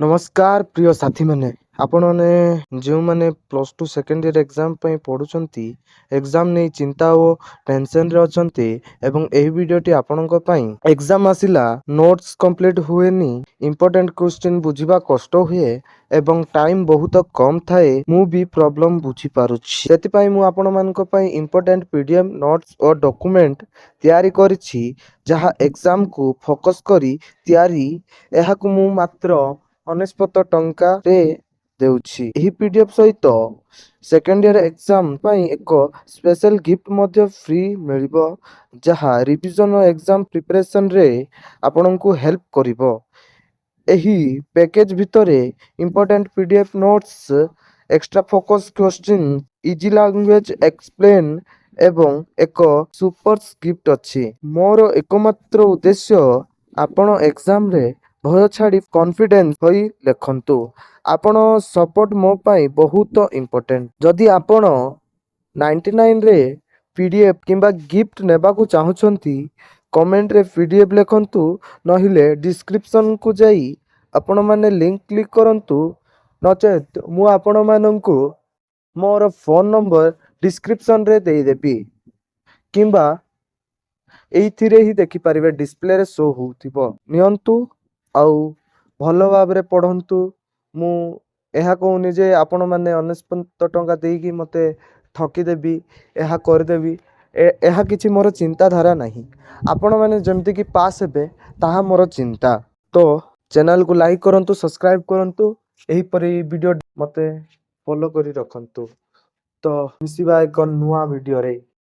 नमस्कार प्रिय साथी मैंने आपण मैंने जो मैंने plus two second year exam पढ़ुंट एग्जाम नहीं चिंता और टेंशन रे अछंती एवं एही वीडियोटी आपणक पई एग्जाम आसिला नोट्स कंप्लीट हुएनी इंपोर्टेंट क्वेश्चन बुझिबा कष्ट हुए एवं टाइम बहुत कम थाए मु भी प्रॉब्लम बुझी पारुछि सेति पई मु आपण मानक पई इंपोर्टेंट पीडीएफ नोट्स और डॉक्यूमेंट तैयारी करिछि जहा एग्जाम को फोकस करी तैयारी एहाकु मु मात्र 99 टंका रे देउछि। एही पीडीएफ सहित सेकेंड ईयर एग्जाम पई एक स्पेशल गिफ्ट मध्य फ्री मिलिबो जहा रिवीजन और एग्जाम प्रिपरेशन रे आपनकु हेल्प करिवो। एही पैकेज भितरे important PDF notes extra focus question easy language explain एवं एक सुपर गिफ्ट अछि। मोर एकमात्र उद्देश्य आपण एग्जाम रे भय छाड़ी कॉन्फिडेंस होई लेखंतु। आपण सपोर्ट मो पाई बहुत इंपोर्टेंट। जदि आपण 99 रे पीडीएफ किंबा गिफ्ट नेबा को चाहुचंती कमेंट रे पीडीएफ लेखंतु नहिले डिस्क्रिप्शन को जाई आपण माने लिंक क्लिक करंतु नचेत मु आपण मानंकु मोर फोन नंबर डिस्क्रिप्शन रे देई देबी किंबा एइथिरे ही देखि पारिबे डिस्प्ले रे शो होउथिबो नियंतु आउ भल भाव रे पढ़ंतु। मु एहा कहूनी जे आपण माने 99 टंका देकी मते ठकी देबी एहा कर देबी एहा किछि मोर चिंता धारा नहीं। आपण माने जेमति कि पास हेबे ताहा मोर चिंता। तो चैनल को लाइक करंतु सब्सक्राइब करंतु एही परि वीडियो मते फॉलो करी रखंतु। तो मिसिबा एक नुआ वीडियो रे।